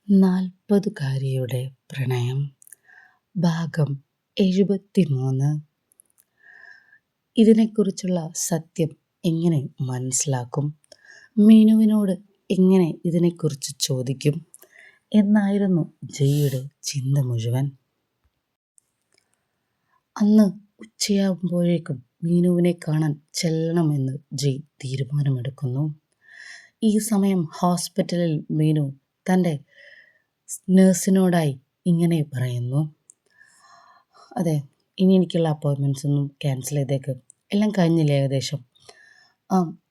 നാൽപ്പതുകാരിയുടെ പ്രണയം ഭാഗം 73. ഇതിനെക്കുറിച്ചുള്ള സത്യം എങ്ങനെ മനസ്സിലാക്കും? മീനുവിനോട് എങ്ങനെ ഇതിനെക്കുറിച്ച് ചോദിക്കും എന്നായിരുന്നു ജയ്യുടെ ചിന്ത മുഴുവൻ. അന്ന് ഉച്ചയാകുമ്പോഴേക്കും മീനുവിനെ കാണാൻ ചെല്ലണമെന്ന് ജയ് തീരുമാനമെടുക്കുന്നു. ഈ സമയം ഹോസ്പിറ്റലിൽ മീനു തൻ്റെ നേഴ്സിനോടായി ഇങ്ങനെ പറയുന്നു. അതെ, ഇനി എനിക്കുള്ള അപ്പോയിൻമെൻറ്റ്സ് ഒന്നും ക്യാൻസൽ ചെയ്തേക്ക്, എല്ലാം കഴിഞ്ഞില്ലേ ഏകദേശം?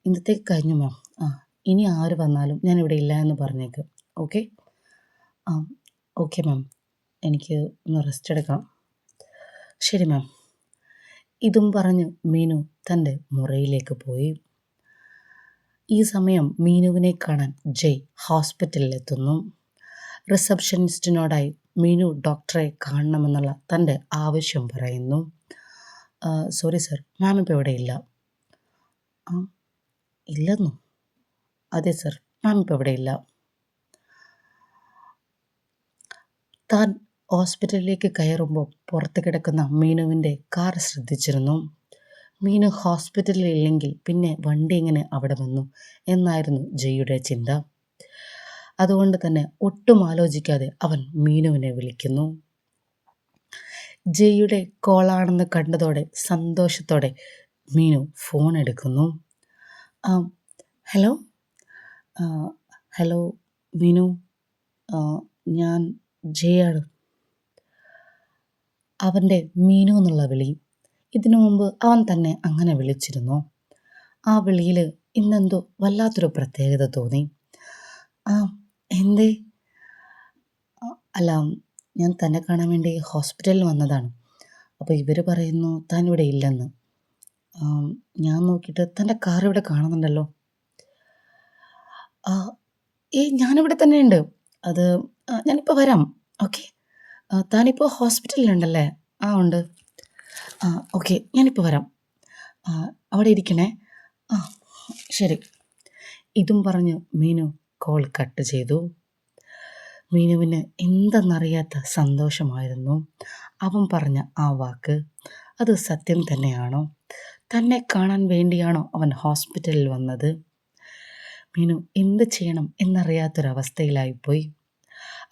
ഇന്നത്തേക്ക് കഴിഞ്ഞു മാം. ഇനി ആര് വന്നാലും ഞാൻ ഇവിടെ ഇല്ല എന്ന് പറഞ്ഞേക്ക്. ഓക്കെ? ഓക്കെ മാം, എനിക്ക് ഒന്ന് റെസ്റ്റ് എടുക്കണം. ശരി മാം. ഇതും പറഞ്ഞ് മീനു തൻ്റെ മുറിയിലേക്ക് പോയി. ഈ സമയം മീനുവിനെ കാണാൻ ജയ് ഹോസ്പിറ്റലിലെത്തുന്നു. റിസപ്ഷനിസ്റ്റിനോടായി മീനു ഡോക്ടറെ കാണണമെന്നുള്ള തൻ്റെ ആവശ്യം പറയുന്നു. സോറി സർ, മാം ഇപ്പോൾ ഇവിടെ ഇല്ല. ഇല്ലെന്നോ? അതെ സർ, മാം ഇപ്പോൾ ഇവിടെ ഇല്ല. താൻ ഹോസ്പിറ്റലിലേക്ക് കയറുമ്പോൾ പുറത്ത് കിടക്കുന്ന മീനുവിൻ്റെ കാർ ശ്രദ്ധിച്ചിരുന്നു. മീനു ഹോസ്പിറ്റലിൽ ഇല്ലെങ്കിൽ പിന്നെ വണ്ടി എങ്ങനെ അവിടെ വന്നു എന്നായിരുന്നു ജയ്യുടെ ചിന്ത. അതുകൊണ്ട് തന്നെ ഒട്ടും ആലോചിക്കാതെ അവൻ മീനുവിനെ വിളിക്കുന്നു. ജയ്യുടെ കോളാണെന്ന് കണ്ടതോടെ സന്തോഷത്തോടെ മീനു ഫോൺ എടുക്കുന്നു. ഹലോ ഹലോ മീനു, ഞാൻ ജയാണ്. അവൻ്റെ മീനു എന്നുള്ള വിളി ഇതിനു മുമ്പ് അവൻ തന്നെ അങ്ങനെ വിളിച്ചിരുന്നു. ആ വിളിയിൽ ഇന്നെന്തോ വല്ലാത്തൊരു പ്രത്യേകത തോന്നി. എന്തേ? അല്ല, ഞാൻ തന്നെ കാണാൻ വേണ്ടി ഹോസ്പിറ്റലിൽ വന്നതാണ്. അപ്പോൾ ഇവർ പറയുന്നു താൻ ഇവിടെ ഇല്ലെന്ന്. ഞാൻ നോക്കിയിട്ട് തൻ്റെ കാർ ഇവിടെ കാണുന്നുണ്ടല്ലോ. ഞാനിവിടെ തന്നെയുണ്ട്. അത് ഞാനിപ്പോൾ വരാം. ഓക്കെ? താനിപ്പോൾ ഹോസ്പിറ്റലിലുണ്ടല്ലേ? ഉണ്ട്. ഓക്കെ, ഞാനിപ്പോൾ വരാം. അവിടെ ഇരിക്കണേ. ശരി. ഇതും പറഞ്ഞ് മീനു കോൾ കട്ട് ചെയ്തു. മീനുവിന് എന്തെന്നറിയാത്ത സന്തോഷമായിരുന്നു അവൻ പറഞ്ഞ ആ വാക്ക്. അത് സത്യം തന്നെയാണോ? തന്നെ കാണാൻ വേണ്ടിയാണോ അവൻ ഹോസ്പിറ്റലിൽ വന്നത്? മീനു എന്ത് ചെയ്യണം എന്നറിയാത്തൊരവസ്ഥയിലായിപ്പോയി.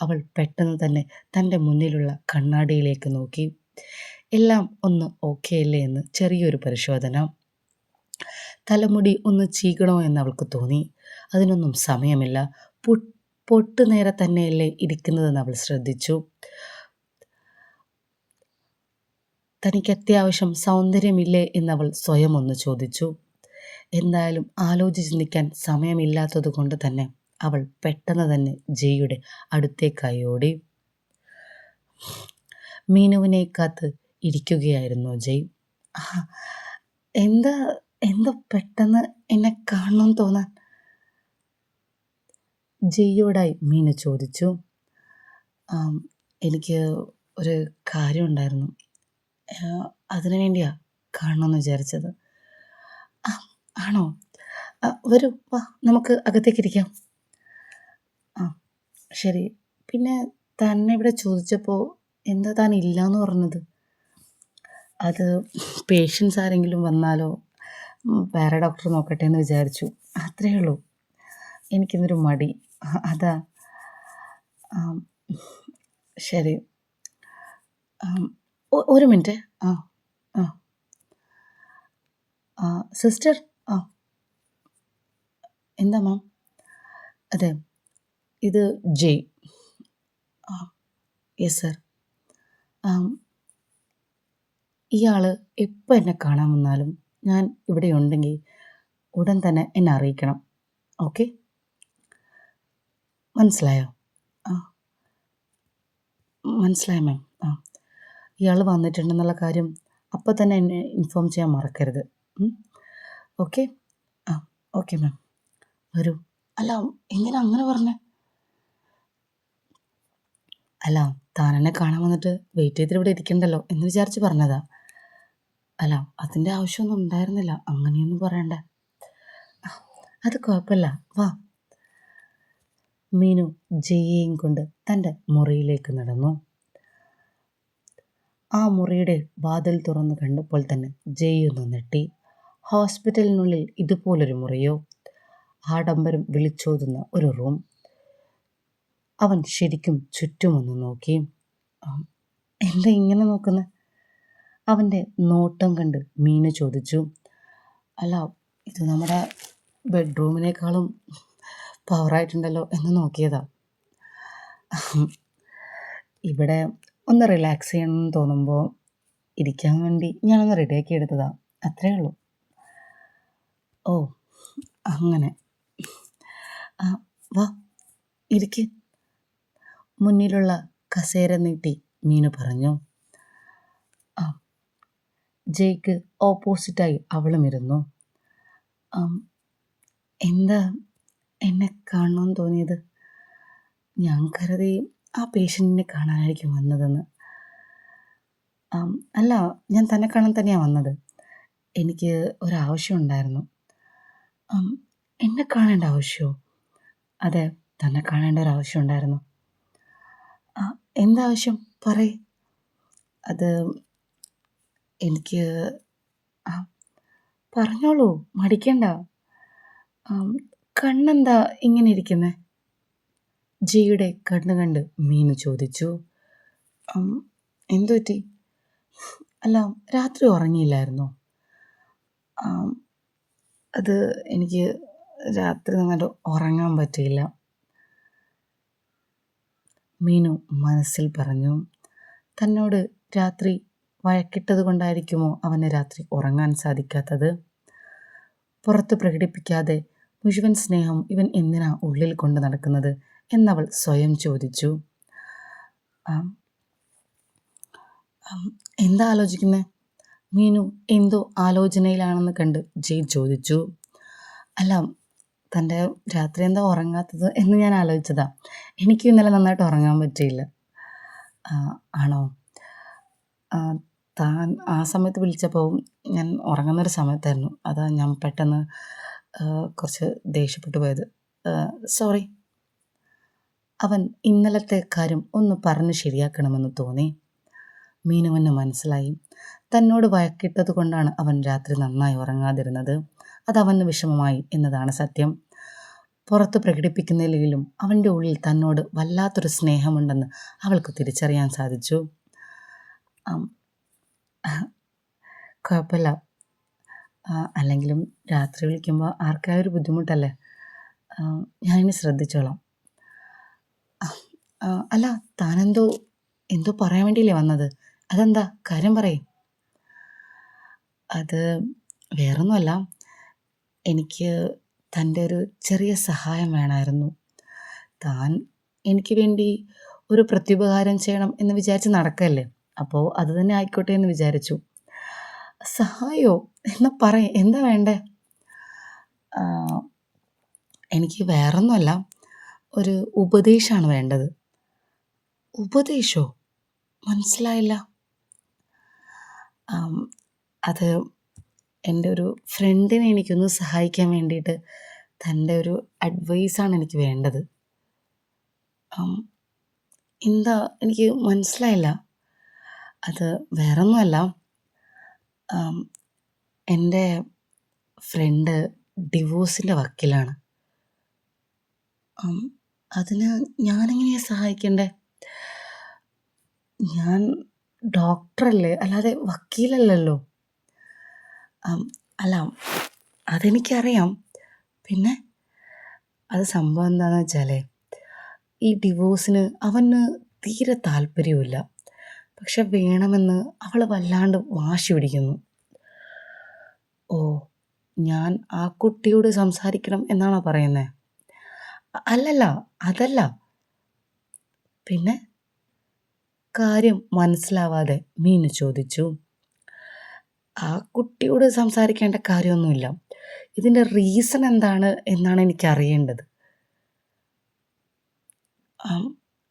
അവൾ പെട്ടെന്ന് തന്നെ തൻ്റെ മുന്നിലുള്ള കണ്ണാടിയിലേക്ക് നോക്കി. എല്ലാം ഒന്ന് ഓക്കെ അല്ലേ എന്ന് ചെറിയൊരു പരിശോധന. തലമുടി ഒന്ന് ചീകണോ എന്ന് അവൾക്ക് തോന്നി. അതിനൊന്നും സമയമില്ല. പൊട്ടു നേരെ തന്നെയല്ലേ ഇരിക്കുന്നതെന്ന് അവൾ ശ്രദ്ധിച്ചു. തനിക്ക് അത്യാവശ്യം സൗന്ദര്യമില്ലേ എന്നവൾ സ്വയം ഒന്ന് ചോദിച്ചു. എന്തായാലും ആലോചിച്ച് ചിന്തിക്കാൻ സമയമില്ലാത്തത് കൊണ്ട് തന്നെ അവൾ പെട്ടെന്ന് തന്നെ ജയ്യുടെ അടുത്തേക്കായി ഓടി. മീനുവിനെ കാത്ത് ഇരിക്കുകയായിരുന്നു ജയ്. എന്താ പെട്ടെന്ന് എന്നെ കാണണമെന്ന് തോന്നാൻ? ജയ്യോടായി മീനു ചോദിച്ചു. എനിക്ക് ഒരു കാര്യമുണ്ടായിരുന്നു, അതിനു വേണ്ടിയാണ് കാണണമെന്ന് വിചാരിച്ചത്. ആണോ? വരൂ, വാ, നമുക്ക് അകത്തേക്കിരിക്കാം. ശരി. പിന്നെ തന്നെ ഇവിടെ ചോദിച്ചപ്പോൾ എന്താ താൻ ഇല്ലയെന്ന് പറഞ്ഞത്? അത് പേഷ്യൻസ് ആരെങ്കിലും വന്നാലോ, വേറെ ഡോക്ടർ നോക്കട്ടെ എന്ന് വിചാരിച്ചു, അത്രയേ ഉള്ളൂ. എനിക്കിന്നൊരു മടി, അതാ. ശരി, ഒരു മിനിറ്റ്. സിസ്റ്റർ. എന്താ മാം? അതെ, ഇത് ജയ്. Yes sir. ഇയാൾ എപ്പോൾ എന്നെ കാണാൻ വന്നാലും ഞാൻ ഇവിടെ ഉണ്ടെങ്കിൽ ഉടൻ തന്നെ എന്നെ അറിയിക്കണം. ഓക്കെ? മനസ്സിലായോ? മനസ്സിലായോ മാം? ഇയാൾ വന്നിട്ടുണ്ടെന്നുള്ള കാര്യം അപ്പോൾ തന്നെ എന്നെ ഇൻഫോം ചെയ്യാൻ മറക്കരുത്. ഓക്കെ? Okay ma'am. വരൂ. അല്ല, എങ്ങനെ അങ്ങനെ പറഞ്ഞേ? അല്ല, താൻ എന്നെ കാണാൻ വന്നിട്ട് വെയിറ്റ് ചെയ്തിട്ട് ഇവിടെ ഇരിക്കണ്ടല്ലോ എന്ന് വിചാരിച്ച് പറഞ്ഞതാ. അല്ല, അതിൻ്റെ ആവശ്യമൊന്നും ഉണ്ടായിരുന്നില്ല. അങ്ങനെയൊന്നും പറയണ്ട. അത് കുഴപ്പമില്ല, വാ. മീനു ജയെയും കൊണ്ട് തൻ്റെ മുറിയിലേക്ക് നടന്നു. ആ മുറിയുടെ വാതിൽ തുറന്ന് കണ്ടപ്പോൾ തന്നെ ജയൊന്ന് നെട്ടി. ഹോസ്പിറ്റലിനുള്ളിൽ ഇതുപോലൊരു മുറിയോ? ആഡംബരം വിളിച്ചോതുന്ന ഒരു റൂം. അവൻ ശരിക്കും ചുറ്റുമൊന്ന് നോക്കി. എന്താ ഇങ്ങനെ നോക്കുന്നത്? അവൻ്റെ നോട്ടം കണ്ട് മീനു ചോദിച്ചു. അല്ല, ഇത് നമ്മുടെ ബെഡ്റൂമിനേക്കാളും പവറായിട്ടുണ്ടല്ലോ എന്ന് നോക്കിയതാ. ഇവിടെ ഒന്ന് റിലാക്സ് ചെയ്യണമെന്ന് തോന്നുമ്പോൾ ഇരിക്കാൻ വേണ്ടി ഞാനൊന്ന് റെഡിയാക്കി എടുത്തതാ, അത്രേ ഉള്ളൂ. ഓ, അങ്ങനെ. വാ ഇരിക്ക്. മുന്നിലുള്ള കസേര നീട്ടി മീനു പറഞ്ഞു. ജയ്ക്ക് ഓപ്പോസിറ്റായി അവളും ഇരുന്നു. എന്താ എന്നെ കാണണമെന്ന് തോന്നിയത്? ഞാൻ കരുതി ആ പേഷ്യൻറ്റിനെ കാണാനായിരിക്കും വന്നതെന്ന്. അല്ല, ഞാൻ തന്നെ കാണാൻ തന്നെയാണ് വന്നത്. എനിക്ക് ഒരാവശ്യം ഉണ്ടായിരുന്നു. എന്നെ കാണേണ്ട ആവശ്യമോ? അതെ, തന്നെ കാണേണ്ട ഒരാവശ്യം ഉണ്ടായിരുന്നു. എന്താവശ്യം പറയ്. അത് എനിക്ക് പറഞ്ഞോളൂ, മടിക്കണ്ട. കണ്ണെന്താ ഇങ്ങനെ ഇരിക്കുന്നേ? ജിയുടെ കണ്ണ് കണ്ട് മീനു ചോദിച്ചു. എന്തു പറ്റി? അല്ല, രാത്രി ഉറങ്ങിയില്ലായിരുന്നോ? അത് എനിക്ക് രാത്രി നന്നായിട്ട് ഉറങ്ങാൻ പറ്റിയില്ല, മീനു മനസ്സിൽ പറഞ്ഞു. തന്നോട് രാത്രി വഴക്കിട്ടത് കൊണ്ടായിരിക്കുമോ അവന് രാത്രി ഉറങ്ങാൻ സാധിക്കാത്തത്? പുറത്ത് പ്രകടിപ്പിക്കാതെ മുഴുവൻ സ്നേഹം ഇവൻ എന്തിനാ ഉള്ളിൽ കൊണ്ട് നടക്കുന്നത് എന്നവൾ സ്വയം ചോദിച്ചു. എന്താ ആലോചിക്കുന്നേ? മീനു എന്തോ ആലോചനയിലാണെന്ന് കണ്ട് ജയ് ചോദിച്ചു. അല്ല, തൻ്റെ രാത്രി എന്താ ഉറങ്ങാത്തത് എന്ന് ഞാൻ ആലോചിച്ചതാ. എനിക്ക് ഇന്നലെ നന്നായിട്ട് ഉറങ്ങാൻ പറ്റിയില്ല. ആണോ? താൻ ആ സമയത്ത് വിളിച്ചപ്പോൾ ഞാൻ ഉറങ്ങുന്നൊരു സമയത്തായിരുന്നു. അതാ ഞാൻ പെട്ടെന്ന് കുറച്ച് ദേഷ്യപ്പെട്ടു പോയത്. സോറി. അവൻ ഇന്നലത്തെ കാര്യം ഒന്ന് പറഞ്ഞ് ശരിയാക്കണമെന്ന് തോന്നി. മീനുവിന് മനസ്സിലായി, തന്നോട് വഴക്കിട്ടത് കൊണ്ടാണ് അവൻ രാത്രി നന്നായി ഉറങ്ങാതിരുന്നത്. അതവന് വിഷമമായി എന്നതാണ് സത്യം. പുറത്ത് പ്രകടിപ്പിക്കുന്നില്ലെങ്കിലും അവൻ്റെ ഉള്ളിൽ തന്നോട് വല്ലാത്തൊരു സ്നേഹമുണ്ടെന്ന് അവൾക്ക് തിരിച്ചറിയാൻ സാധിച്ചു. കുഴപ്പമില്ല. അല്ലെങ്കിലും രാത്രി വിളിക്കുമ്പോൾ ആർക്കായൊരു ബുദ്ധിമുട്ടല്ലേ. ഞാനിനി ശ്രദ്ധിച്ചോളാം. അല്ല, എന്തോ പറയാൻ വേണ്ടിയില്ലേ വന്നത്? അതെന്താ, കാര്യം പറയ്. അത് വേറൊന്നുമല്ല, എനിക്ക് തൻ്റെ ഒരു ചെറിയ സഹായം വേണമായിരുന്നു. താൻ എനിക്ക് വേണ്ടി ഒരു പ്രത്യുപകാരം ചെയ്യണം എന്ന് വിചാരിച്ച് നടക്കല്ലേ, അപ്പോൾ അത് തന്നെ ആയിക്കോട്ടെ എന്ന് വിചാരിച്ചു. സഹായോ? എന്നാ പറയ്, എന്താ വേണ്ടേ? എനിക്ക് വേറൊന്നുമല്ല, ഒരു ഉപദേശമാണ് വേണ്ടത്. ഉപദേശോ? മനസ്സിലായില്ല. അത് എൻ്റെ ഒരു ഫ്രണ്ടിനെ എനിക്കൊന്ന് സഹായിക്കാൻ വേണ്ടിയിട്ട് തൻ്റെ ഒരു അഡ്വൈസാണ് എനിക്ക് വേണ്ടത്. എന്താ, എനിക്ക് മനസ്സിലായില്ല. അത് വേറൊന്നുമല്ല, എൻ്റെ ഫ്രണ്ട് ഡിവോഴ്സിൻ്റെ വക്കീലാണ്. അതിന് ഞാനെങ്ങനെയാണ് സഹായിക്കണ്ടേ? ഞാൻ ഡോക്ടറല്ലേ, അല്ലാതെ വക്കീലല്ലല്ലോ. അല്ല, അതെനിക്കറിയാം. പിന്നെ അത് സംഭവം എന്താണെന്ന് വെച്ചാൽ, ഈ ഡിവോഴ്സിന് അവന് തീരെ താല്പര്യമില്ല. പക്ഷെ വേണമെന്ന് അവൾ വല്ലാണ്ട് വാശി പിടിക്കുന്നു. ഓ, ഞാൻ ആ കുട്ടിയോട് സംസാരിക്കണം എന്നാണോ പറയുന്നത്? അല്ലല്ല, അതല്ല. പിന്നെ? കാര്യം മനസ്സിലാവാതെ മീനു ചോദിച്ചു. ആ കുട്ടിയോട് സംസാരിക്കേണ്ട കാര്യമൊന്നുമില്ല. ഇതിൻ്റെ റീസൺ എന്താണ് എന്നാണ് എനിക്കറിയേണ്ടത്.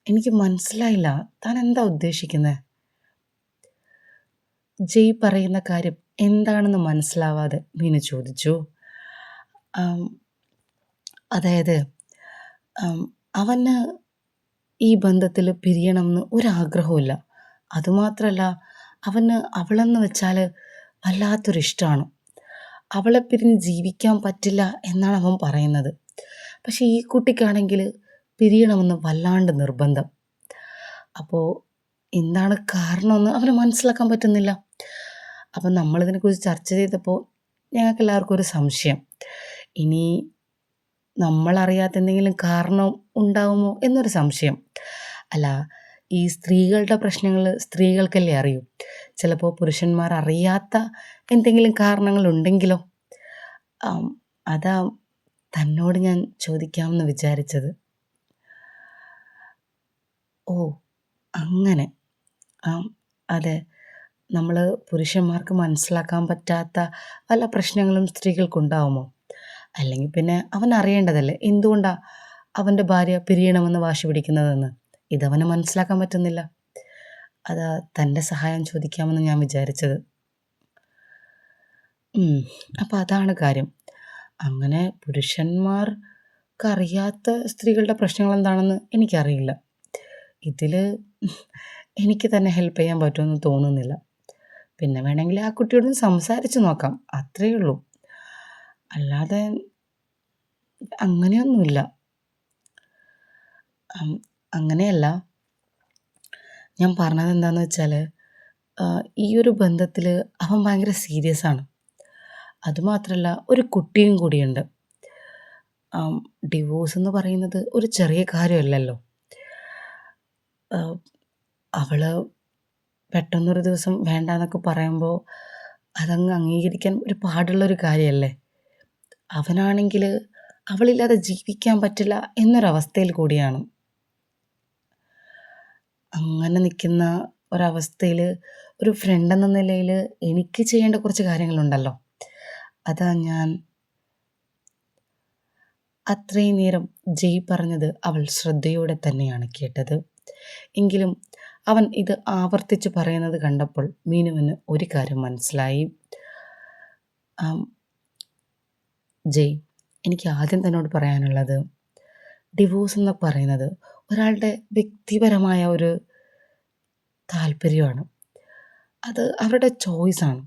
എനിക്ക് മനസ്സിലായില്ല, താൻ എന്താ ഉദ്ദേശിക്കുന്നത്? ജയ് പറയുന്ന കാര്യം എന്താണെന്ന് മനസ്സിലാവാതെ മീനു ചോദിച്ചു. അതായത് അവന് ഈ ബന്ധത്തിൽ പിരിയണമെന്ന് ഒരാഗ്രഹവുമില്ല. അതുമാത്രമല്ല, അവന് അവളെന്ന് വെച്ചാൽ വല്ലാത്തൊരിഷ്ടമാണ്. അവളെ പിരിഞ്ഞ് ജീവിക്കാൻ പറ്റില്ല എന്നാണ് അവൻ പറയുന്നത്. പക്ഷേ ഈ കുട്ടിക്കാണെങ്കിൽ പിരിയണമെന്ന് വല്ലാണ്ട് നിർബന്ധം. അപ്പോൾ എന്താണ് കാരണമെന്ന് അവന് മനസ്സിലാക്കാൻ പറ്റുന്നില്ല. അപ്പം നമ്മളിതിനെക്കുറിച്ച് ചർച്ച ചെയ്തപ്പോൾ ഞങ്ങൾക്കെല്ലാവർക്കും ഒരു സംശയം. ഇനി നമ്മളറിയാത്ത എന്തെങ്കിലും കാരണം ഉണ്ടാകുമോ എന്നൊരു സംശയം. അല്ല, ഈ സ്ത്രീകളുടെ പ്രശ്നങ്ങൾ സ്ത്രീകൾക്കല്ലേ അറിയൂ. ചിലപ്പോൾ പുരുഷന്മാർ അറിയാത്ത എന്തെങ്കിലും കാരണങ്ങളുണ്ടെങ്കിലോ? ആം, അതാ തന്നോട് ഞാൻ ചോദിക്കാമെന്ന് വിചാരിച്ചത്. ഓ, അങ്ങനെ. ആം, അതെ. നമ്മൾ പുരുഷന്മാർക്ക് മനസ്സിലാക്കാൻ പറ്റാത്ത വല്ല പ്രശ്നങ്ങളും സ്ത്രീകൾക്കുണ്ടാവുമോ? അല്ലെങ്കിൽ പിന്നെ അവൻ അറിയേണ്ടതല്ലേ എന്തുകൊണ്ടാ അവൻ്റെ ഭാര്യ പിരിയണമെന്ന് വാശി പിടിക്കുന്നതെന്ന്. ഇതവന് മനസ്സിലാക്കാൻ പറ്റുന്നില്ല. അതാ തൻ്റെ സഹായം ചോദിക്കാമെന്ന് ഞാൻ വിചാരിച്ചത്. അപ്പം അതാണ് കാര്യം. അങ്ങനെ പുരുഷന്മാർക്കറിയാത്ത സ്ത്രീകളുടെ പ്രശ്നങ്ങൾ എന്താണെന്ന് എനിക്കറിയില്ല. ഇതിൽ എനിക്ക് തന്നെ ഹെൽപ്പ് ചെയ്യാൻ പറ്റുമെന്ന് തോന്നുന്നില്ല. പിന്നെ വേണമെങ്കിൽ ആ കുട്ടിയോടൊന്ന് സംസാരിച്ച് നോക്കാം, അത്രയേ ഉള്ളൂ. അല്ലാതെ അങ്ങനെയൊന്നുമില്ല. അങ്ങനെയല്ല, ഞാൻ പറഞ്ഞത് എന്താണെന്ന് വെച്ചാൽ, ഈ ഒരു ബന്ധത്തിൽ അവൻ ഭയങ്കര സീരിയസ് ആണ്. അതുമാത്രമല്ല, ഒരു കുട്ടിയും കൂടിയുണ്ട്. ഡിവോഴ്സ് എന്ന് പറയുന്നത് ഒരു ചെറിയ കാര്യമല്ലല്ലോ. അവൾ പെട്ടെന്നൊരു ദിവസം വേണ്ടാന്നൊക്കെ പറയുമ്പോൾ അതങ്ങ് അംഗീകരിക്കാൻ ഒരു പാടുള്ളൊരു കാര്യമല്ലേ. അവനാണെങ്കിൽ അവളില്ലാതെ ജീവിക്കാൻ പറ്റില്ല എന്നൊരവസ്ഥയിൽ കൂടിയാണ്. അങ്ങനെ നിൽക്കുന്ന ഒരവസ്ഥയിൽ ഒരു ഫ്രണ്ട് എന്ന നിലയിൽ എനിക്ക് ചെയ്യേണ്ട കുറച്ച് കാര്യങ്ങളുണ്ടല്ലോ. അതാ ഞാൻ അത്രയും നേരം ജയ് പറഞ്ഞത് അവൾ ശ്രദ്ധയോടെ തന്നെയാണ് കേട്ടത്. എങ്കിലും അവൻ ഇത് ആവർത്തിച്ച് പറയുന്നത് കണ്ടപ്പോൾ മീനുവിന് ഒരു കാര്യം മനസ്സിലായി. ജയ്, എനിക്ക് ആദ്യം തന്നോട് പറയാനുള്ളത്, ഡിവോഴ്സ് എന്ന് പറയുന്നത് ഒരാളുടെ വ്യക്തിപരമായ ഒരു താല്പര്യമാണ്. അത് അവരുടെ ചോയ്സാണ്.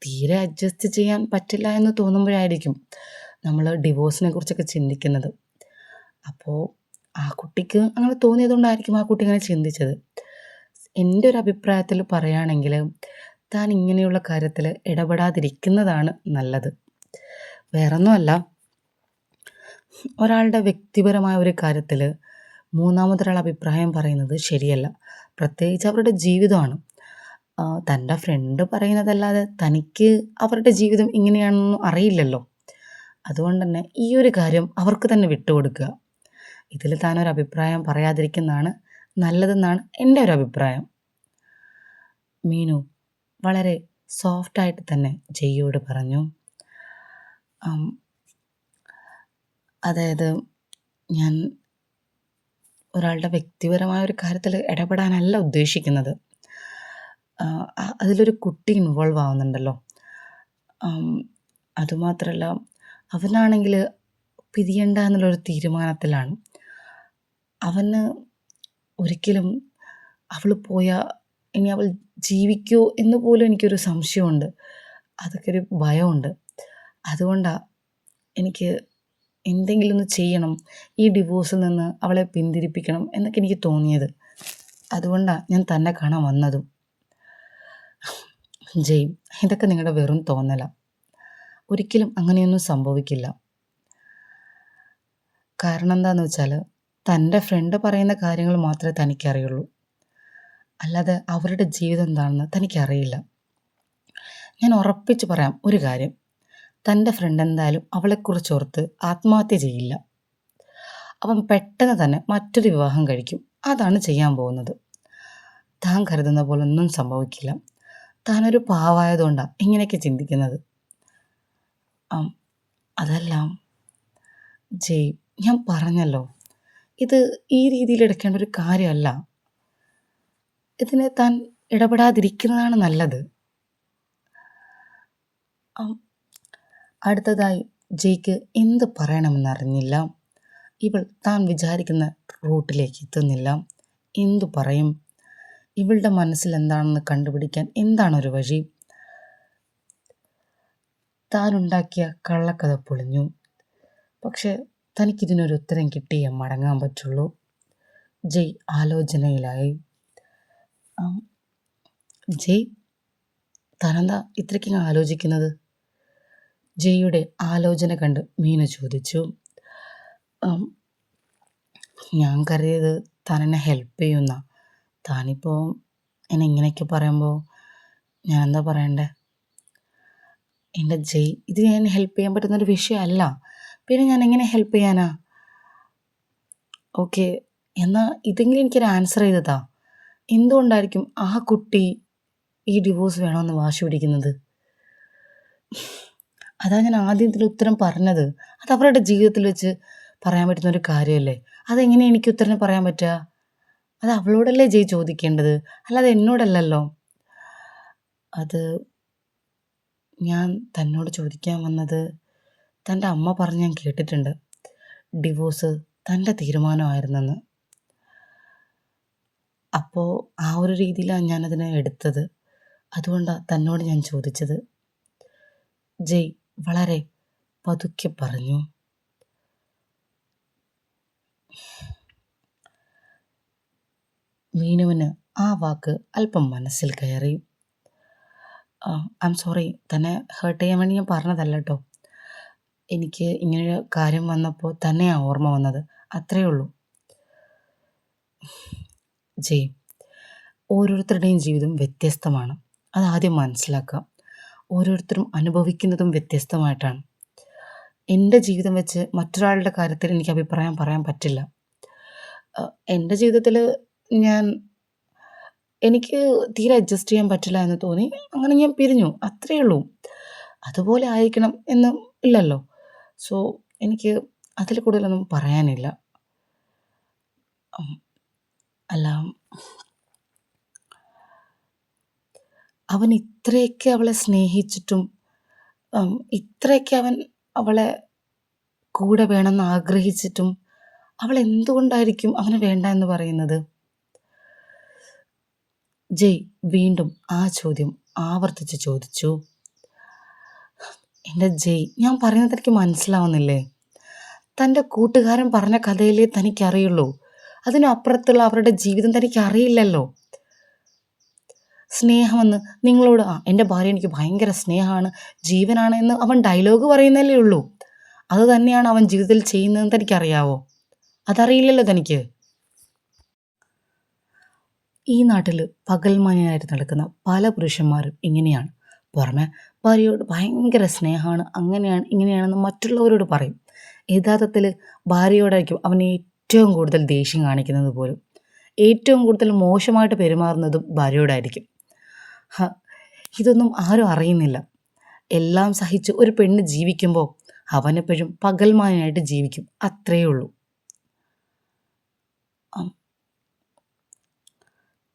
തീരെ അഡ്ജസ്റ്റ് ചെയ്യാൻ പറ്റില്ല എന്ന് തോന്നുമ്പോഴായിരിക്കും നമ്മൾ ഡിവോഴ്സിനെ കുറിച്ചൊക്കെ ചിന്തിക്കുന്നത്. അപ്പോൾ ആ കുട്ടിക്ക് അങ്ങനെ തോന്നിയതുകൊണ്ടായിരിക്കും ആ കുട്ടി അങ്ങനെ ചിന്തിച്ചത്. എൻ്റെ ഒരു അഭിപ്രായത്തിൽ പറയുകയാണെങ്കിൽ താൻ ഇങ്ങനെയുള്ള കാര്യത്തിൽ ഇടപെടാതിരിക്കുന്നതാണ് നല്ലത്. വേറൊന്നുമല്ല, ഒരാളുടെ വ്യക്തിപരമായ ഒരു കാര്യത്തിൽ മൂന്നാമതൊരാൾ അഭിപ്രായം പറയുന്നത് ശരിയല്ല. പ്രത്യേകിച്ച് അവരുടെ ജീവിതമാണ്. തൻ്റെ ഫ്രണ്ട് പറയുന്നതല്ലാതെ തനിക്ക് അവരുടെ ജീവിതം ഇങ്ങനെയാണെന്നൊന്നും അറിയില്ലല്ലോ. അതുകൊണ്ട് തന്നെ ഈ ഒരു കാര്യം അവർക്ക് തന്നെ വിട്ടുകൊടുക്കുക. ഇതിൽ താനൊരു അഭിപ്രായം പറയാതിരിക്കുന്നതാണ് നല്ലതെന്നാണ് എൻ്റെ ഒരു അഭിപ്രായം. മീനു വളരെ സോഫ്റ്റായിട്ട് തന്നെ ജയ്യോട് പറഞ്ഞു. അതായത്, ഞാൻ ഒരാളുടെ വ്യക്തിപരമായ ഒരു കാര്യത്തിൽ ഇടപെടാനല്ല ഉദ്ദേശിക്കുന്നത്. അതിലൊരു കുട്ടി ഇൻവോൾവ് ആവുന്നുണ്ടല്ലോ. അതുമാത്രമല്ല, അവനാണെങ്കിൽ പിരിയണ്ട എന്നുള്ളൊരു തീരുമാനത്തിലാണ്. അവന് ഒരിക്കലും അവൾ പോയാൽ ഇനി അവൾ ജീവിക്കുമോ എന്ന് പോലും എനിക്കൊരു സംശയമുണ്ട്. അതൊക്കെ ഒരു ഭയമുണ്ട്. അതുകൊണ്ടാണ് എനിക്ക് എന്തെങ്കിലും ഒന്ന് ചെയ്യണം, ഈ ഡിവോഴ്സിൽ നിന്ന് അവളെ പിന്തിരിപ്പിക്കണം എന്നൊക്കെ എനിക്ക് തോന്നിയത്. അതുകൊണ്ടാണ് ഞാൻ തന്നെ കാണാൻ വന്നതും. ജയ്, ഇതൊക്കെ നിങ്ങളുടെ വെറും തോന്നലാണ്. ഒരിക്കലും അങ്ങനെയൊന്നും സംഭവിക്കില്ല. കാരണം എന്താണെന്ന് വെച്ചാൽ, തൻ്റെ ഫ്രണ്ട് പറയുന്ന കാര്യങ്ങൾ മാത്രമേ തനിക്കറിയുള്ളൂ. അല്ലാതെ അവരുടെ ജീവിതം എന്താണെന്ന് തനിക്കറിയില്ല. ഞാൻ ഉറപ്പിച്ച് പറയാം ഒരു കാര്യം, തൻ്റെ ഫ്രണ്ട് എന്തായാലും അവളെക്കുറിച്ച് ഓർത്ത് ആത്മഹത്യ ചെയ്യില്ല. അവൻ പെട്ടെന്ന് തന്നെ മറ്റൊരു വിവാഹം കഴിക്കും. അതാണ് ചെയ്യാൻ പോകുന്നത്. താൻ കരുതുന്ന പോലെ ഒന്നും സംഭവിക്കില്ല. താനൊരു പാവായതുകൊണ്ടാണ് ഇങ്ങനെയൊക്കെ ചിന്തിക്കുന്നത്. അതെല്ലാം ജയ്, ഞാൻ പറഞ്ഞല്ലോ, ഇത് ഈ രീതിയിൽ എടുക്കേണ്ട ഒരു കാര്യമല്ല. ഇതിനെ താൻ ഇടപെടാതിരിക്കുന്നതാണ് നല്ലത്. അടുത്തതായി ജയ്ക്ക് എന്ത് പറയണമെന്നറിഞ്ഞില്ല. ഇവൾ താൻ വിചാരിക്കുന്ന റൂട്ടിലേക്ക് എത്തുന്നില്ല. എന്തു പറയും? ഇവളുടെ മനസ്സിൽ എന്താണെന്ന് കണ്ടുപിടിക്കാൻ എന്താണൊരു വഴി? താനുണ്ടാക്കിയ കള്ളക്കഥ പൊളിഞ്ഞു. പക്ഷെ തനിക്കിതിനൊരു ഉത്തരം കിട്ടിയേ മടങ്ങാൻ പറ്റുള്ളൂ. ജയ് ആലോചനയിലായി. ജയ്, താനെന്താ ഇത്രയ്ക്ക് ആലോചിക്കുന്നത്? ജയ്യുടെ ആലോചന കണ്ട് മീനു ചോദിച്ചു. ഞാൻ കരുതിയത് താൻ എന്നെ ഹെൽപ്പ് ചെയ്യുന്ന. താനിപ്പോൾ എന്നെ ഇങ്ങനെയൊക്കെ പറയുമ്പോൾ ഞാൻ എന്താ പറയണ്ടേ? എൻ്റെ ജയ്, ഇത് ഞാൻ ഹെൽപ്പ് ചെയ്യാൻ പറ്റുന്നൊരു വിഷയമല്ല. പിന്നെ ഞാൻ എങ്ങനെ ഹെൽപ്പ് ചെയ്യാനാ? ഓക്കെ, എന്നാൽ ഇതെങ്കിലും എനിക്കൊരു ആൻസർ ചെയ്തതാ. എന്തുകൊണ്ടായിരിക്കും ആ കുട്ടി ഈ ഡിവോഴ്സ് വേണമെന്ന് വാശി പിടിക്കുന്നത്? അതാ ഞാൻ ആദ്യം ഇതിൽ ഉത്തരം പറഞ്ഞത്. അത് അവരുടെ ജീവിതത്തിൽ വെച്ച് പറയാൻ പറ്റുന്നൊരു കാര്യമല്ലേ. അതെങ്ങനെ എനിക്ക് ഉത്തരം പറയാൻ പറ്റുക? അത് അവളോടല്ലേ ജയ് ചോദിക്കേണ്ടത്, അല്ലാതെ എന്നോടല്ലല്ലോ. അത് ഞാൻ തന്നോട് ചോദിക്കാൻ വന്നത്, തൻ്റെ അമ്മ പറഞ്ഞ് ഞാൻ കേട്ടിട്ടുണ്ട് ഡിവോഴ്സ് തൻ്റെ തീരുമാനമായിരുന്നെന്ന്. അപ്പോൾ ആ ഒരു രീതിയിലാണ് ഞാനതിനെ എടുത്തത്. അതുകൊണ്ടാണ് തന്നോട് ഞാൻ ചോദിച്ചത്. ജയ് വളരെ പതുക്കെ പറഞ്ഞു. മീനുവിന് ആ വാക്ക് അല്പം മനസ്സിൽ കയറി. ഐ എം സോറി, തന്നെ ഹേർട്ട് ചെയ്യാൻ വേണ്ടി ഞാൻ പറഞ്ഞതല്ല കേട്ടോ. എനിക്ക് ഇങ്ങനൊരു കാര്യം വന്നപ്പോൾ തന്നെയാണ് ഓർമ്മ വന്നത്, അത്രയേ ഉള്ളൂ. ജയ്, ഓരോരുത്തരുടെയും ജീവിതം വ്യത്യസ്തമാണ്. അതാദ്യം മനസ്സിലാക്കുക. ഓരോരുത്തരും അനുഭവിക്കുന്നതും വ്യത്യസ്തമായിട്ടാണ്. എൻ്റെ ജീവിതം വെച്ച് മറ്റൊരാളുടെ കാര്യത്തിൽ എനിക്ക് അഭിപ്രായം പറയാൻ പറ്റില്ല. എൻ്റെ ജീവിതത്തിൽ എനിക്ക് തീരെ അഡ്ജസ്റ്റ് ചെയ്യാൻ പറ്റില്ല എന്ന് തോന്നി, അങ്ങനെ ഞാൻ പിരിഞ്ഞു, അത്രയേ ഉള്ളൂ. അതുപോലെ ആയിരിക്കണം എന്ന് ഇല്ലല്ലോ. സോ എനിക്ക് അതിൽ കൂടുതലൊന്നും പറയാനില്ല. അല്ല, അവൻ ഇത്രയൊക്കെ അവളെ സ്നേഹിച്ചിട്ടും ഇത്രയൊക്കെ അവൻ അവളെ കൂടെ വേണമെന്ന് ആഗ്രഹിച്ചിട്ടും അവൾ എന്തുകൊണ്ടായിരിക്കും അവന് വേണ്ട എന്ന് പറയുന്നത്? ജയ് വീണ്ടും ആ ചോദ്യം ആവർത്തിച്ച് ചോദിച്ചു. എൻ്റെ ജയ്, ഞാൻ പറയുന്നത് എനിക്ക് മനസ്സിലാവുന്നില്ലേ? തൻ്റെ കൂട്ടുകാരൻ പറഞ്ഞ കഥയിലേ തനിക്കറിയുള്ളൂ. അതിനപ്പുറത്തുള്ള അവരുടെ ജീവിതം തനിക്കറിയില്ലല്ലോ. സ്നേഹമെന്ന് നിങ്ങളോട് എൻ്റെ ഭാര്യ എനിക്ക് ഭയങ്കര സ്നേഹമാണ്, ജീവനാണ് എന്ന് അവൻ ഡയലോഗ് പറയുന്നല്ലേ ഉള്ളൂ. അത് തന്നെയാണ് അവൻ ജീവിതത്തിൽ ചെയ്യുന്നതെന്ന് തനിക്കറിയാവോ? അതറിയില്ലല്ലോ തനിക്ക്. ഈ നാട്ടിൽ പകൽമാന്യനായിട്ട് നടക്കുന്ന പല പുരുഷന്മാരും ഇങ്ങനെയാണ്. പുറമെ ഭാര്യയോട് ഭയങ്കര സ്നേഹമാണ്, അങ്ങനെയാണ് ഇങ്ങനെയാണെന്ന് മറ്റുള്ളവരോട് പറയും. യഥാർത്ഥത്തിൽ ഭാര്യയോടായിരിക്കും അവൻ ഏറ്റവും കൂടുതൽ ദേഷ്യം കാണിക്കുന്നത് പോലും. ഏറ്റവും കൂടുതൽ മോശമായിട്ട് പെരുമാറുന്നതും ഭാര്യയോടായിരിക്കും. ഇതൊന്നും ആരും അറിയുന്നില്ല. എല്ലാം സഹിച്ച് ഒരു പെണ്ണ് ജീവിക്കുമ്പോൾ അവനെപ്പോഴും പകൽമാന്യനായിട്ട് ജീവിക്കും, അത്രയേ ഉള്ളൂ.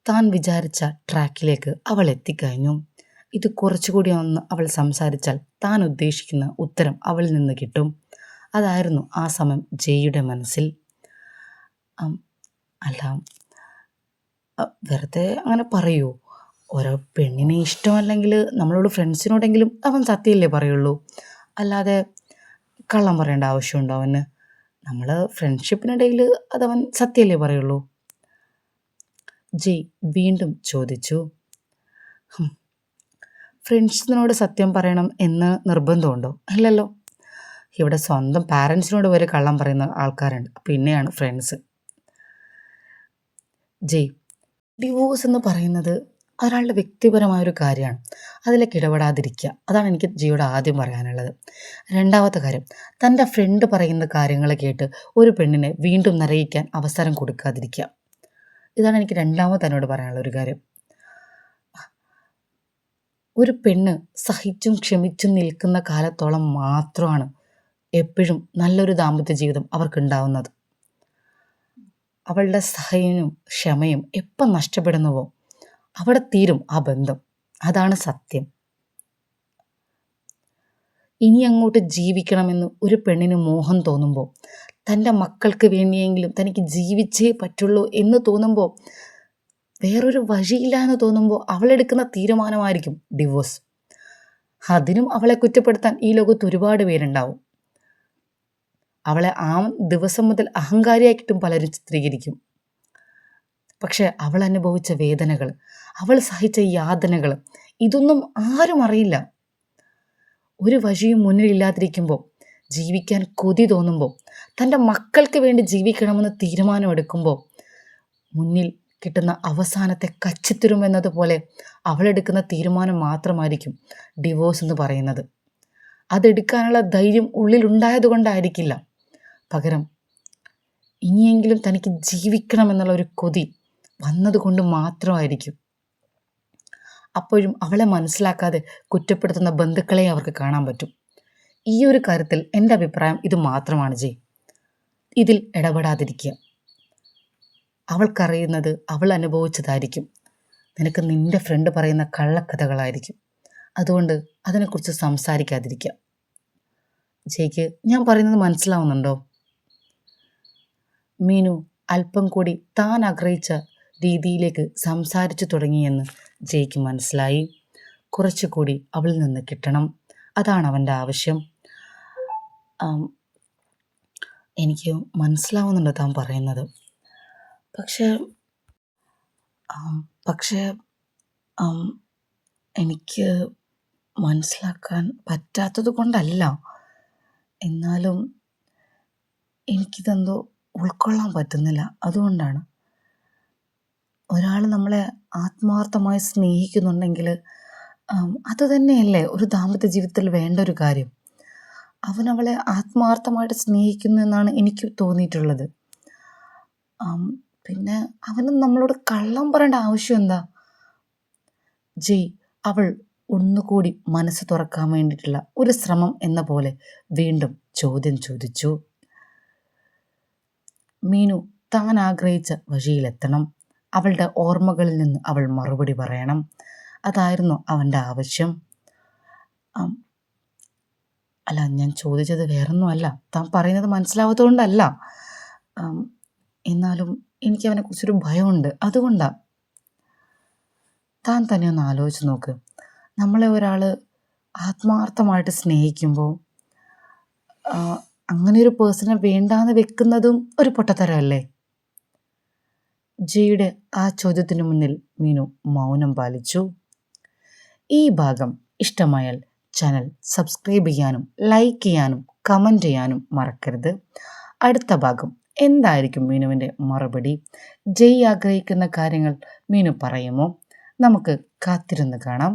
താൻ വിചാരിച്ച ട്രാക്കിലേക്ക് അവൾ എത്തിക്കഴിഞ്ഞു. ഇത് കുറച്ചുകൂടി ഒന്ന് അവൾ സംസാരിച്ചാൽ താൻ ഉദ്ദേശിക്കുന്ന ഉത്തരം അവളിൽ നിന്ന് കിട്ടും. അതായിരുന്നു ആ സമയം ജയ്യുടെ മനസ്സിൽ. അല്ല, വെറുതെ അങ്ങനെ പറയൂ? ഓരോ പെണ്ണിനെ ഇഷ്ടമല്ലെങ്കിൽ നമ്മളോട് ഫ്രണ്ട്സിനോടെങ്കിലും അവൻ സത്യമല്ലേ പറയുള്ളൂ, അല്ലാതെ കള്ളം പറയേണ്ട ആവശ്യമുണ്ടോ അവന്? നമ്മൾ ഫ്രണ്ട്ഷിപ്പിനിടയിൽ അതവൻ സത്യമല്ലേ പറയുള്ളൂ. ജയ് വീണ്ടും ചോദിച്ചു. ഫ്രണ്ട്സിനോട് സത്യം പറയണം എന്ന് നിർബന്ധമുണ്ടോ? ഇല്ലല്ലോ. ഇവിടെ സ്വന്തം പാരൻസിനോട് വരെ കള്ളം പറയുന്ന ആൾക്കാരുണ്ട്, പിന്നെയാണ് ഫ്രണ്ട്സ്. ജയ്, ഡിവോഴ്സ് എന്ന് പറയുന്നത് ഒരാളുടെ വ്യക്തിപരമായൊരു കാര്യമാണ്. അതിലേക്ക് ഇടപെടാതിരിക്കുക, അതാണ് എനിക്ക് ജിയോട് ആദ്യം പറയാനുള്ളത്. രണ്ടാമത്തെ കാര്യം, തൻ്റെ ഫ്രണ്ട് പറയുന്ന കാര്യങ്ങൾ കേട്ട് ഒരു പെണ്ണിനെ വീണ്ടും നരയിക്കാൻ അവസരം കൊടുക്കാതിരിക്കുക. ഇതാണ് എനിക്ക് രണ്ടാമത് എന്നോട് പറയാനുള്ള ഒരു കാര്യം. ഒരു പെണ്ണ് സഹിച്ചും ക്ഷമിച്ചും നിൽക്കുന്ന കാലത്തോളം മാത്രമാണ് എപ്പോഴും നല്ലൊരു ദാമ്പത്യ ജീവിതം അവർക്കുണ്ടാവുന്നത്. അവളുടെ സഹനവും ക്ഷമയും എപ്പം നഷ്ടപ്പെടുന്നുവോ അവിടെ തീരും ആ ബന്ധം. അതാണ് സത്യം. ഇനി അങ്ങോട്ട് ജീവിക്കണമെന്ന് ഒരു പെണ്ണിന് മോഹം തോന്നുമ്പോൾ തൻ്റെ മക്കൾക്ക് വേണ്ടിയെങ്കിലും തനിക്ക് ജീവിച്ചേ പറ്റുള്ളൂ എന്ന് തോന്നുമ്പോൾ, വേറൊരു വഴിയില്ല എന്ന് തോന്നുമ്പോൾ അവളെടുക്കുന്ന തീരുമാനമായിരിക്കും ഡിവോഴ്സ്. അതിനും അവളെ കുറ്റപ്പെടുത്താൻ ഈ ലോകത്ത് ഒരുപാട് പേരുണ്ടാവും. അവളെ ആ ദിവസം മുതൽ അഹങ്കാരിയായിട്ടും പലരും ചിത്രീകരിക്കും. പക്ഷെ അവൾ അനുഭവിച്ച വേദനകൾ, അവൾ സഹിച്ച യാതനകൾ, ഇതൊന്നും ആരും അറിയില്ല. ഒരു വഴിയും മുന്നിലില്ലാതിരിക്കുമ്പോൾ, ജീവിക്കാൻ കൊതി തോന്നുമ്പോൾ, തൻ്റെ മക്കൾക്ക് വേണ്ടി ജീവിക്കണമെന്ന് തീരുമാനമെടുക്കുമ്പോൾ, മുന്നിൽ കിട്ടുന്ന അവസാനത്തെ കച്ചിത്തുരും എന്നതുപോലെ അവളെടുക്കുന്ന തീരുമാനം മാത്രമായിരിക്കും ഡിവോഴ്സ് എന്ന് പറയുന്നത്. അതെടുക്കാനുള്ള ധൈര്യം ഉള്ളിലുണ്ടായത് കൊണ്ടായിരിക്കില്ല, പകരം ഇനിയെങ്കിലും തനിക്ക് ജീവിക്കണമെന്നുള്ള ഒരു കൊതി വന്നതുകൊണ്ട് മാത്രമായിരിക്കും. അപ്പോഴും അവളെ മനസ്സിലാക്കാതെ കുറ്റപ്പെടുത്തുന്ന ബന്ധുക്കളെ അവർക്ക് കാണാൻ പറ്റും. ഈ ഒരു കാര്യത്തിൽ എൻ്റെ അഭിപ്രായം ഇത് മാത്രമാണ് ജയ്. ഇതിൽ ഇടപെടാതിരിക്കുക. അവൾക്കറിയുന്നത് അവൾ അനുഭവിച്ചതായിരിക്കും. നിനക്ക് നിൻ്റെ ഫ്രണ്ട് പറയുന്ന കള്ളക്കഥകളായിരിക്കും. അതുകൊണ്ട് അതിനെക്കുറിച്ച് സംസാരിക്കാതിരിക്കുക. ജയ്ക്ക് ഞാൻ പറയുന്നത് മനസ്സിലാവുന്നുണ്ടോ? മീനു അല്പം കൂടി താൻ ആഗ്രഹിച്ച രീതിയിലേക്ക് സംസാരിച്ചു തുടങ്ങിയെന്ന് ജയ്ക്ക് മനസ്സിലായി. കുറച്ചുകൂടി അവളിൽ നിന്ന് കിട്ടണം, അതാണ് അവൻ്റെ ആവശ്യം. എനിക്ക് മനസ്സിലാവുന്നുണ്ട് താൻ പറയുന്നത്. പക്ഷേ പക്ഷേ എനിക്ക് മനസ്സിലാക്കാൻ പറ്റാത്തത് കൊണ്ടല്ല, എന്നാലും എനിക്കിതെന്തോ ഉൾക്കൊള്ളാൻ പറ്റുന്നില്ല. അതുകൊണ്ടാണ്. ഒരാൾ നമ്മളെ ആത്മാർത്ഥമായി സ്നേഹിക്കുന്നുണ്ടെങ്കിൽ അത് തന്നെയല്ലേ ഒരു ദാമ്പത്യ ജീവിതത്തിൽ വേണ്ട ഒരു കാര്യം. അവനവളെ ആത്മാർത്ഥമായിട്ട് സ്നേഹിക്കുന്നു എന്നാണ് എനിക്ക് തോന്നിയിട്ടുള്ളത്. പിന്നെ അവന് നമ്മളോട് കള്ളം പറയേണ്ട ആവശ്യം എന്താ? ജയ് അവൾ ഒന്നുകൂടി മനസ്സ് തുറക്കാൻ വേണ്ടിയിട്ടുള്ള ഒരു ശ്രമം എന്ന പോലെ വീണ്ടും ചോദ്യം ചോദിച്ചു. മീനു താൻ ആഗ്രഹിച്ച വഴിയിലെത്തണം. അവളുടെ ഓർമ്മകളിൽ നിന്ന് അവൾ മറുപടി പറയണം. അതായിരുന്നു അവൻ്റെ ആവശ്യം. അല്ല, ഞാൻ ചോദിച്ചത് വേറൊന്നുമല്ല, താൻ പറയുന്നത് മനസ്സിലാവാത്തതുകൊണ്ടല്ല. എന്നാലും എനിക്ക് അവനെക്കുറിച്ചൊരു ഭയമുണ്ട്, അതുകൊണ്ടാണ്. താൻ തന്നെ ഒന്ന് ആലോചിച്ച് നോക്ക്. നമ്മളെ ഒരാൾ ആത്മാർത്ഥമായിട്ട് സ്നേഹിക്കുമ്പോൾ അങ്ങനെ ഒരു പേഴ്സണെ വേണ്ടാന്ന് വെക്കുന്നതും ഒരു പൊട്ടത്തരമല്ലേ? ജയുടെ ആ ചോദ്യത്തിന് മുന്നിൽ മീനു മൗനം പാലിച്ചു. ഈ ഭാഗം ഇഷ്ടമായാൽ ചാനൽ സബ്സ്ക്രൈബ് ചെയ്യാനും ലൈക്ക് ചെയ്യാനും കമൻറ്റ് ചെയ്യാനും മറക്കരുത്. അടുത്ത ഭാഗം എന്തായിരിക്കും മീനുവിൻ്റെ മറുപടി? ജയ് ആഗ്രഹിക്കുന്ന കാര്യങ്ങൾ മീനു പറയുമോ? നമുക്ക് കാത്തിരുന്ന് കാണാം.